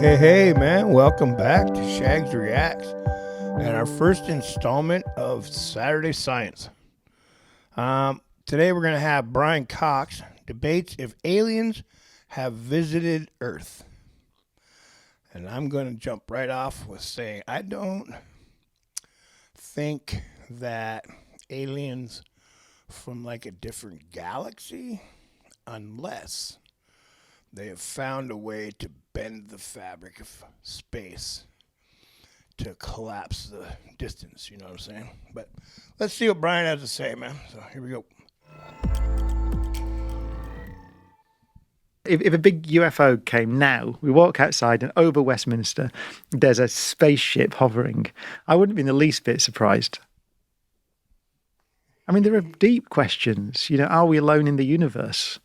Hey, man, welcome back to Shags Reacts and our first installment of Saturday Science. Today we're going to have Brian Cox debates if aliens have visited Earth. And I'm going to jump right off with saying I don't think that aliens from like a different galaxy, unless they have found a way to bend the fabric of space to collapse the distance, you know what I'm saying? But let's see what Brian has to say, man. So here we go. If a big UFO came now, we walk outside and over Westminster, there's a spaceship hovering. I wouldn't be in the least bit surprised. I mean, there are deep questions. You know, are we alone in the universe?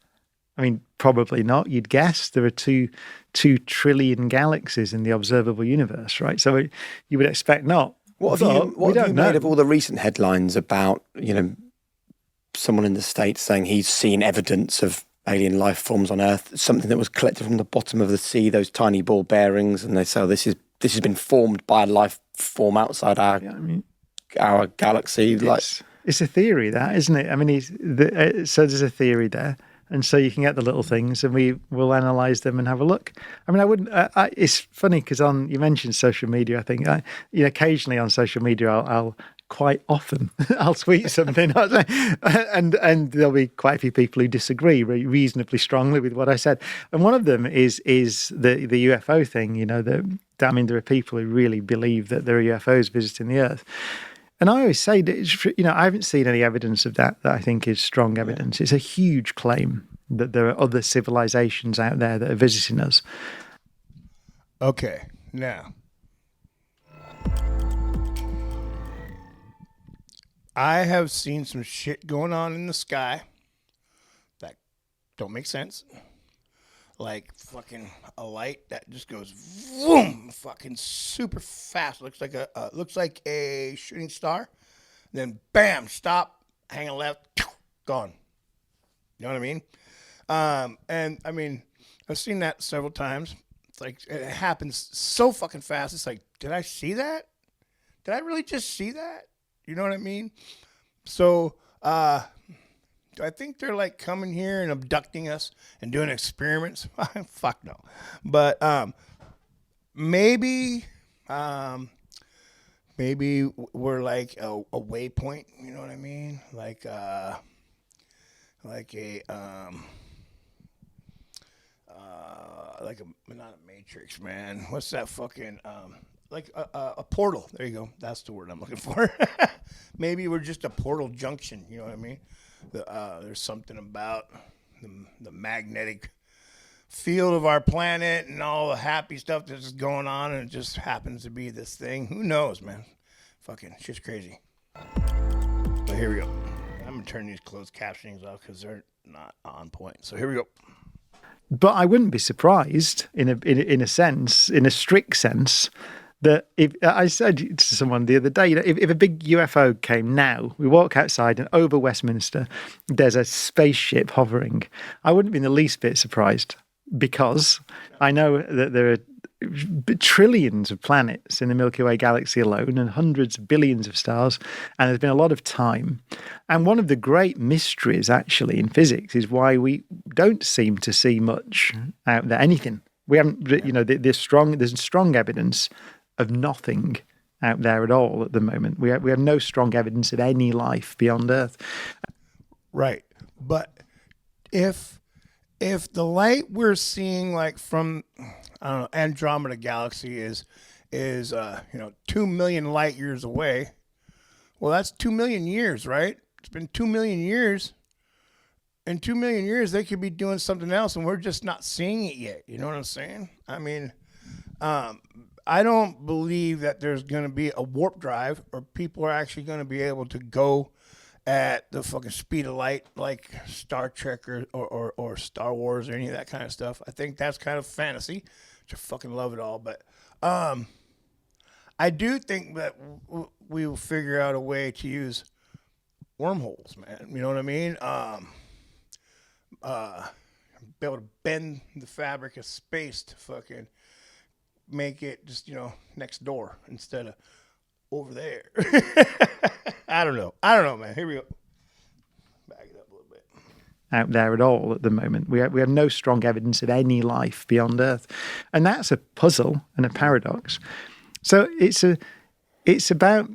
I mean, probably not. You'd guess there are two trillion galaxies in the observable universe, right? So you would expect not. What have you made of all the recent headlines about, someone in the States saying he's seen evidence of alien life forms on Earth, something that was collected from the bottom of the sea, those tiny ball bearings, and they say, this has been formed by a life form outside our galaxy. It's a theory, that, isn't it? I mean, so there's a theory there. And so you can get the little things, and we will analyse them and have a look. I mean, I wouldn't. It's funny because you mentioned social media. I think occasionally on social media, I'll quite often I'll tweet something, and there'll be quite a few people who disagree reasonably strongly with what I said. And one of them is the UFO thing. There are people who really believe that there are UFOs visiting the Earth. And I always say that, I haven't seen any evidence of that I think is strong evidence. It's a huge claim that there are other civilizations out there that are visiting us. Okay, now, I have seen some shit going on in the sky that don't make sense. Like fucking a light that just goes boom, fucking super fast. Looks like a shooting star. Then bam, stop, hang a left, gone. You know what I mean? And I mean, I've seen that several times. It's like it happens so fucking fast. It's like, did I see that? Did I really just see that? You know what I mean? So, do I think they're like coming here and abducting us and doing experiments? Fuck no. But maybe we're like a waypoint. You know what I mean? Like a not a matrix, man. What's that fucking like a portal? There you go. That's the word I'm looking for. Maybe we're just a portal junction. You know what I mean? There's something about the magnetic field of our planet and all the happy stuff that's going on, and it just happens to be this thing. Who knows, man? Fucking shit's crazy. But here we go. I'm gonna turn these closed captionings off because they're not on point. So here we go. But I wouldn't be surprised in a sense, in a strict sense, that if I said to someone the other day, if a big UFO came now, we walk outside and over Westminster, there's a spaceship hovering. I wouldn't be in the least bit surprised because I know that there are trillions of planets in the Milky Way galaxy alone and hundreds of billions of stars, and there's been a lot of time. And one of the great mysteries actually in physics is why we don't seem to see much out there, anything. We haven't, there's strong evidence of nothing out there at all at the moment. We have no strong evidence of any life beyond Earth. Right. But if the light we're seeing like from Andromeda galaxy is 2 million light years away, well, that's 2 million years, right? It's been 2 million years. In 2 million years, they could be doing something else, and we're just not seeing it yet. You know what I'm saying? I mean, I don't believe that there's going to be a warp drive or people are actually going to be able to go at the fucking speed of light like Star Trek or Star Wars or any of that kind of stuff. I think that's kind of fantasy, which I fucking love it all. But I do think that we will figure out a way to use wormholes, man. You know what I mean? Be able to bend the fabric of space to fucking make it just, next door instead of over there. I don't know, man. Here we go. Back it up a little bit. Out there at all at the moment. We have no strong evidence of any life beyond Earth. And that's a puzzle and a paradox. So it's about,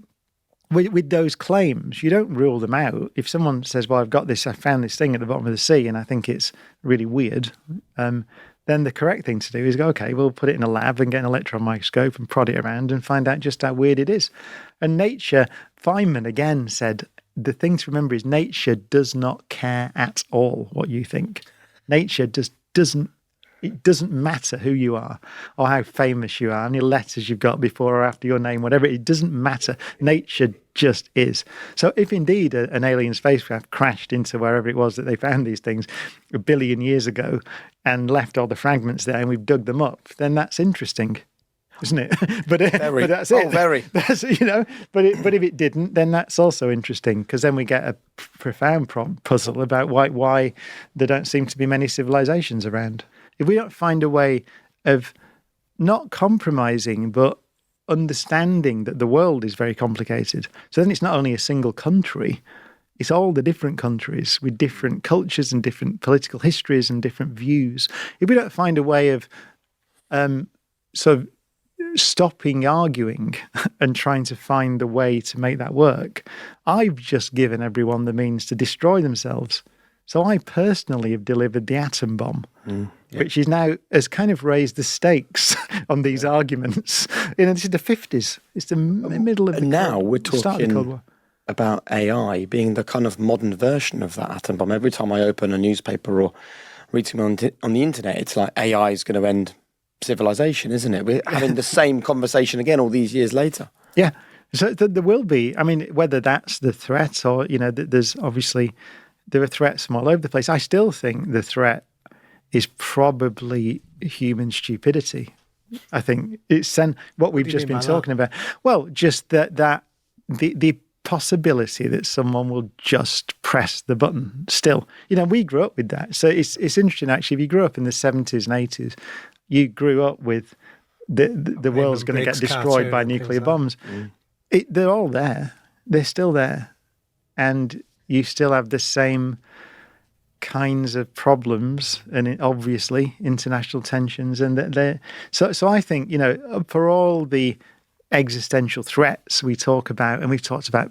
with those claims, you don't rule them out. If someone says, well, I found this thing at the bottom of the sea and I think it's really weird, then the correct thing to do is go, okay, we'll put it in a lab and get an electron microscope and prod it around and find out just how weird it is. And nature, Feynman again said, the thing to remember is nature does not care at all what you think. Nature just doesn't. It doesn't matter who you are or how famous you are, how many letters you've got before or after your name, whatever. It doesn't matter. Nature just is. So if indeed an alien spacecraft crashed into wherever it was that they found these things 1 billion years ago and left all the fragments there and we've dug them up, then that's interesting, isn't it? but that's it. Oh, very. That's, but if it didn't, then that's also interesting because then we get a profound puzzle about why there don't seem to be many civilizations around. If we don't find a way of not compromising, but understanding that the world is very complicated, so then it's not only a single country, it's all the different countries with different cultures and different political histories and different views. If we don't find a way of sort of stopping arguing and trying to find a way to make that work, I've just given everyone the means to destroy themselves. So I personally have delivered the atom bomb, which is now has kind of raised the stakes on these arguments. This is the 50s. It's the middle of the now we're start of the Cold War. About AI being the kind of modern version of that atom bomb. Every time I open a newspaper or read something on the internet, it's like AI is going to end civilization, isn't it? We're having the same conversation again all these years later. Yeah. So there will be, whether that's the threat or, there's obviously... There are threats from all over the place. I still think the threat is probably human stupidity. I think it's what we've just been talking about. Well, just that the possibility that someone will just press the button still. We grew up with that. So it's interesting, actually. If you grew up in the 70s and 80s, you grew up with the world's going to get destroyed by nuclear bombs. They're all there. They're still there. And you still have the same kinds of problems and obviously international tensions. And so I think, for all the existential threats we talk about, and we've talked about,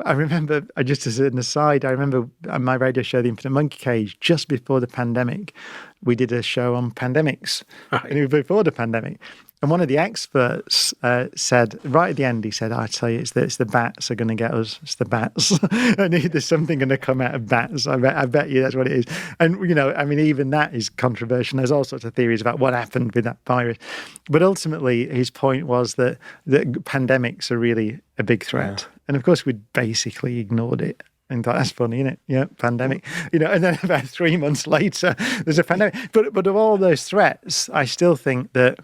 I remember, just as an aside, I remember on my radio show, The Infinite Monkey Cage, just before the pandemic, we did a show on pandemics. Right. And it was before the pandemic. And one of the experts said, right at the end, he said, I tell you, it's the bats are going to get us. It's the bats. And there's something going to come out of bats. I bet you that's what it is. And, even that is controversial. There's all sorts of theories about what happened with that virus. But ultimately, his point was that pandemics are really a big threat. Yeah. And of course, we basically ignored it. And thought, that's funny, isn't it? Yeah, pandemic. And then about 3 months later, there's a pandemic. But of all those threats, I still think that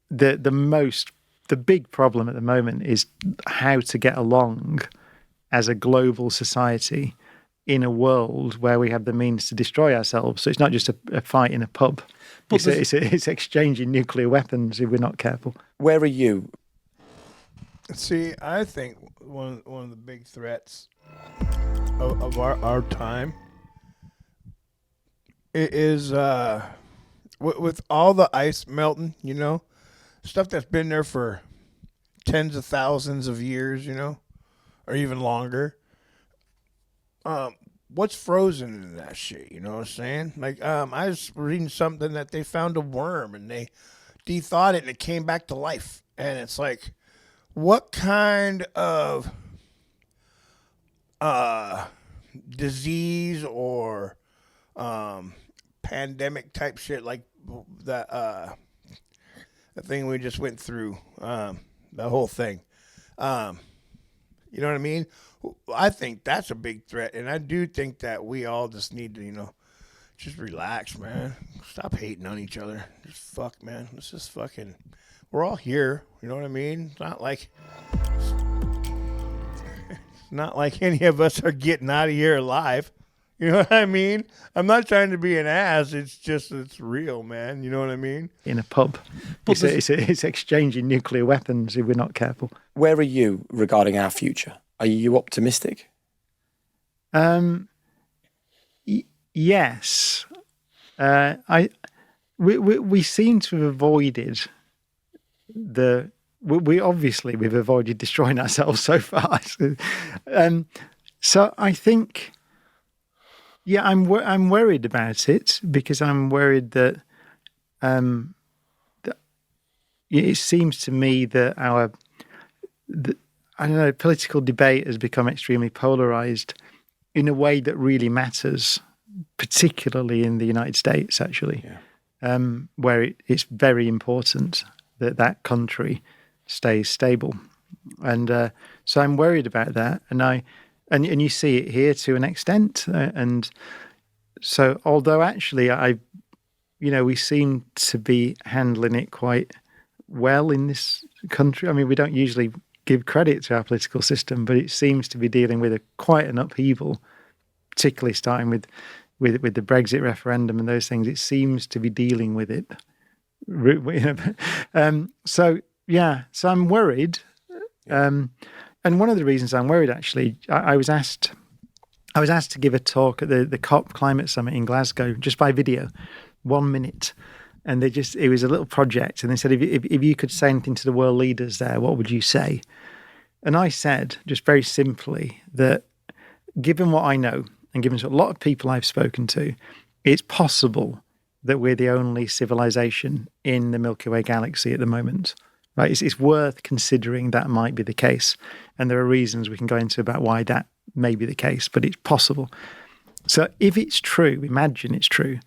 the big problem at the moment is how to get along as a global society in a world where we have the means to destroy ourselves. So it's not just a fight in a pub. It's exchanging nuclear weapons if we're not careful. Where are you? See, I think one of the big threats of our time is with all the ice melting, stuff that's been there for tens of thousands of years, or even longer. What's frozen in that shit? You know what I'm saying? Like, I was reading something that they found a worm and they de-thawed it and it came back to life. And it's like, what kind of disease or pandemic type shit like that? The thing we just went through, the whole thing. You know what I mean? I think that's a big threat, and I do think that we all just need to, just relax, man. Stop hating on each other. Just fuck, man. Let's just fucking. We're all here. You know what I mean? It's not like any of us are getting out of here alive. You know what I mean? I'm not trying to be an ass. It's real, man. You know what I mean? In a pub. It's exchanging nuclear weapons if we're not careful. Where are you regarding our future? Are you optimistic? Yes. We seem to have avoided we've avoided destroying ourselves so far. So I think, I'm worried about it because I'm worried that it seems to me that political debate has become extremely polarized in a way that really matters, particularly in the United States, actually, where it's very important that country stays stable. And so I'm worried about that. And you see it here to an extent. And so although actually we seem to be handling it quite well in this country. I mean, we don't usually give credit to our political system, but it seems to be dealing with quite an upheaval, particularly starting with the Brexit referendum and those things. It seems to be dealing with it. So I'm worried. And one of the reasons I'm worried, actually, I was asked to give a talk at the COP Climate Summit in Glasgow, just by video, 1 minute. And it was a little project. And they said, if you could say anything to the world leaders there, what would you say? And I said, just very simply, that given what I know, and given a lot of people I've spoken to, it's possible that we're the only civilization in the Milky Way galaxy at the moment. Right? It's worth considering that might be the case. And there are reasons we can go into about why that may be the case, but it's possible. So if it's true, imagine it's true,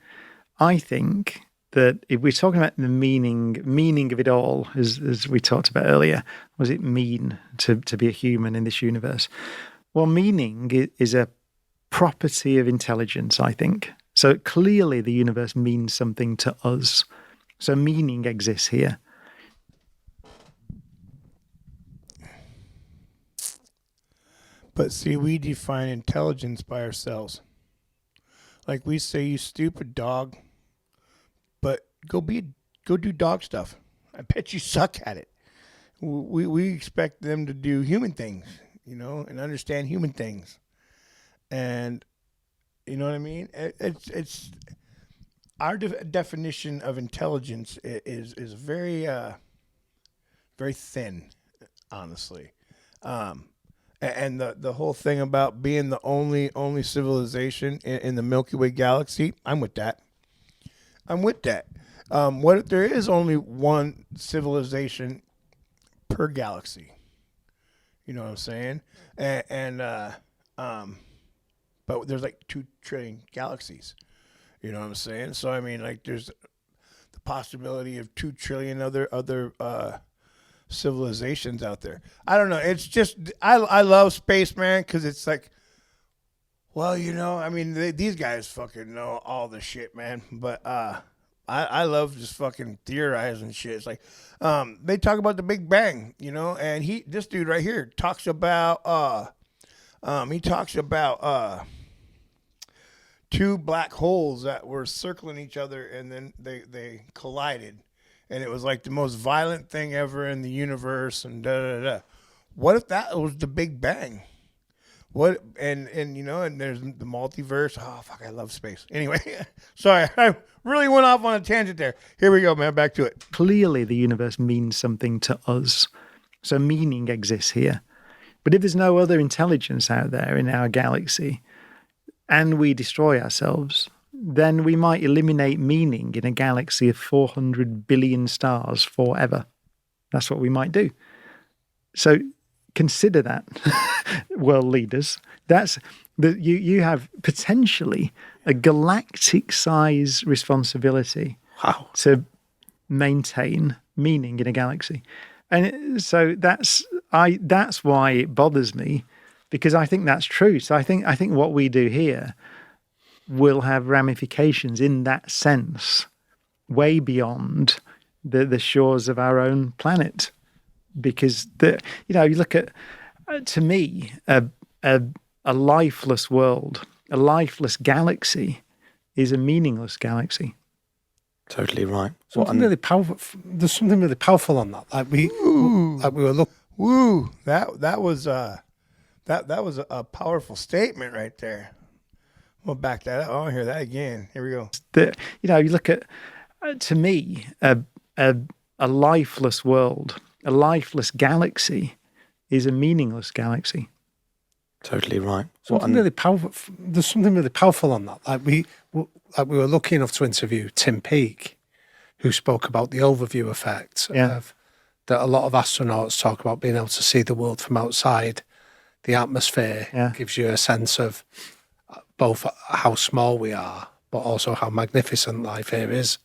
I think that if we're talking about the meaning of it all, as we talked about earlier, what does it mean to be a human in this universe? Well, meaning is a property of intelligence, I think. So clearly the universe means something to us. So meaning exists here. But see, we define intelligence by ourselves. Like we say, you stupid dog, but go do dog stuff. I bet you suck at it. We expect them to do human things, and understand human things. And you know what I mean? It's our definition of intelligence is very very thin, honestly. And the whole thing about being the only civilization in the Milky Way galaxy, I'm with that. What if there is only one civilization per galaxy? You know what I'm saying? But there's like 2 trillion galaxies. You know what I'm saying? So I mean, like, there's the possibility of 2 trillion other civilizations out there. I don't know. It's just I love space, man, because it's like, well, I mean, these guys fucking know all the shit, man. But I love just fucking theorizing shit. It's like they talk about the Big Bang, and this dude right here talks about 2 black holes that were circling each other, and then they collided. And it was like the most violent thing ever in the universe, and da-da-da. What if that was the Big Bang? What and there's the multiverse. Oh fuck, I love space. Anyway, sorry, I really went off on a tangent there. Here we go, man. Back to it. Clearly, the universe means something to us, so meaning exists here. But if there's no other intelligence out there in our galaxy, and we destroy ourselves, then we might eliminate meaning in a galaxy of 400 billion stars forever. That's what we might do. So consider that, world leaders. You have potentially a galactic-size responsibility to maintain meaning in a galaxy. And so that's why it bothers me, because I think that's true. So I think what we do here will have ramifications in that sense, way beyond the shores of our own planet. Because you look at, to me, a lifeless world A lifeless galaxy is a meaningless galaxy. Totally right. Really powerful. There's something really powerful on that. Like we were looking. Woo! That was a powerful statement right there. We'll back that up. I want to hear that again. Here we go. You look at, to me, a lifeless world, a lifeless galaxy is a meaningless galaxy. Totally right. Really powerful. There's something really powerful on that. Like we were lucky enough to interview Tim Peake, who spoke about the overview effect of that a lot of astronauts talk about being able to see the world from outside. The atmosphere gives you a sense of both how small we are, but also how magnificent life here is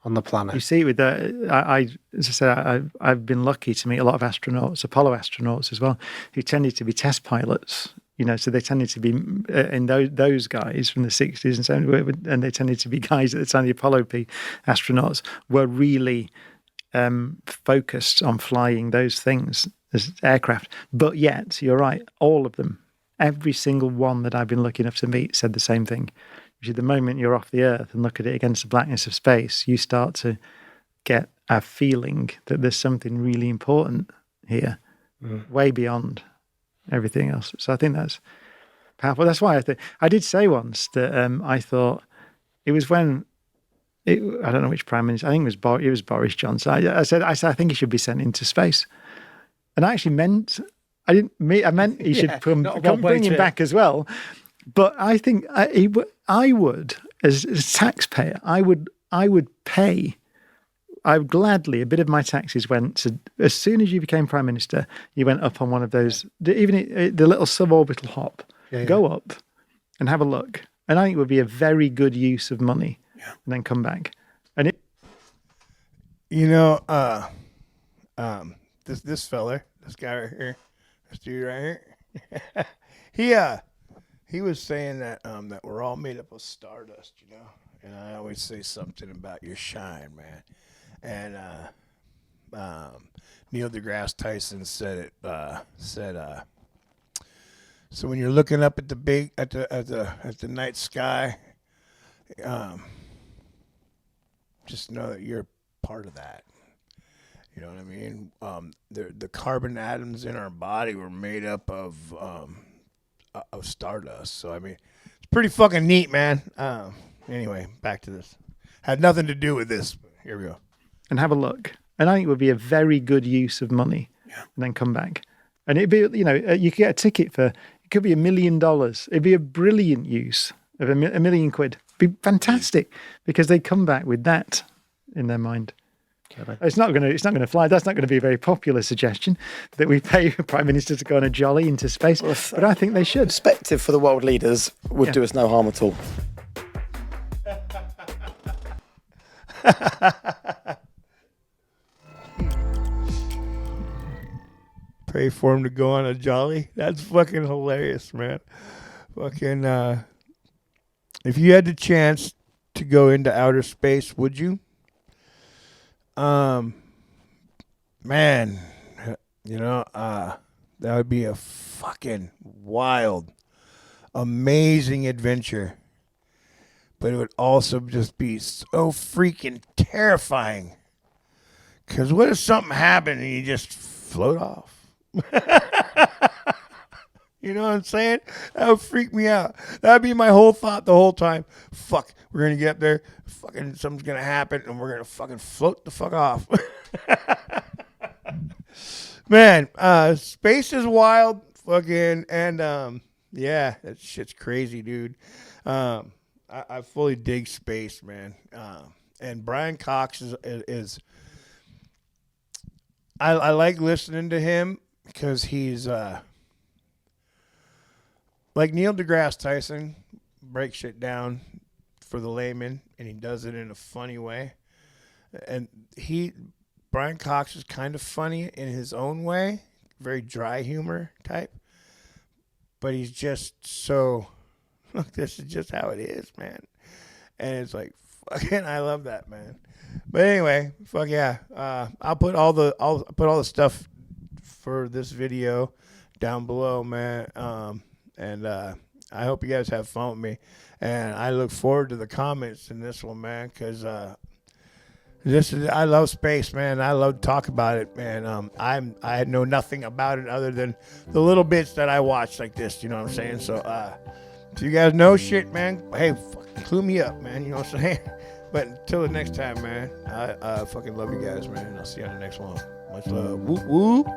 on the planet. You see it with as I said, I've been lucky to meet a lot of astronauts, Apollo astronauts as well, who tended to be test pilots. So they tended to be in those guys from the 60s and 70s, and they tended to be guys at the time the Apollo astronauts were really focused on flying those things as aircraft. But yet, you're right, all of them, every single one that I've been lucky enough to meet said the same thing. Which is the moment you're off the Earth and look at it against the blackness of space, you start to get a feeling that there's something really important here, way beyond everything else. So I think that's powerful. That's why I did say once that I thought it was when I don't know which prime minister. I think it was Boris Johnson. I said I think he should be sent into space, and I actually meant I meant he should bring him back as well. But I think I would, as a taxpayer, I would pay. I would gladly, a bit of my taxes went to, as soon as you became Prime Minister, you went up on one of those, even the little suborbital hop, go up and have a look. And I think it would be a very good use of money and then come back. And this fella, this guy right here, this dude right here, he was saying that that we're all made up of stardust, and I always say something about your shine, man. And Neil deGrasse Tyson said it. So when you're looking up at the night sky, just know that you're part of that. You know what I mean? The carbon atoms in our body were made up of stardust. So I mean, it's pretty fucking neat, man. Anyway, back to this. Had nothing to do with this. Here we go. And have a look. And I think it would be a very good use of money and then come back. And it'd be, you could get a ticket for, it could be $1 million. It'd be a brilliant use of £1 million. It'd be fantastic because they come back with that in their mind. It's not going to fly. That's not going to be a very popular suggestion that we pay a prime minister to go on a jolly into space. But I think they should. Perspective for the world leaders would do us no harm at all. Pray for him to go on a jolly. That's fucking hilarious, man. Fucking, if you had the chance to go into outer space, would you? Man, that would be a fucking wild, amazing adventure. But it would also just be so freaking terrifying. Because what if something happened and you just float off? You know what I'm saying? That would freak me out. That would be my whole thought the whole time. Fuck, we're going to get up there. Fucking something's going to happen and we're going to fucking float the fuck off. Man, space is wild. Fucking, and yeah, that shit's crazy, dude. I fully dig space, man. And Brian Cox is I like listening to him because he's like Neil deGrasse Tyson breaks shit down for the layman, and he does it in a funny way. And Brian Cox is kind of funny in his own way, very dry humor type. But he's just so, look, this is just how it is, man. And it's like, fucking, I love that, man. But anyway, fuck yeah. I'll put all the stuff for this video down below, man. And I hope you guys have fun with me, and I look forward to the comments in this one, man, because I love space, man. I love to talk about it, man. I know nothing about it other than the little bits that I watch like this. You know what I'm saying? So, if you guys know shit, man, hey, clue me up, man. You know what I'm saying? But until the next time, man, I fucking love you guys, man. And I'll see you on the next one. Much love. Whoop whoop.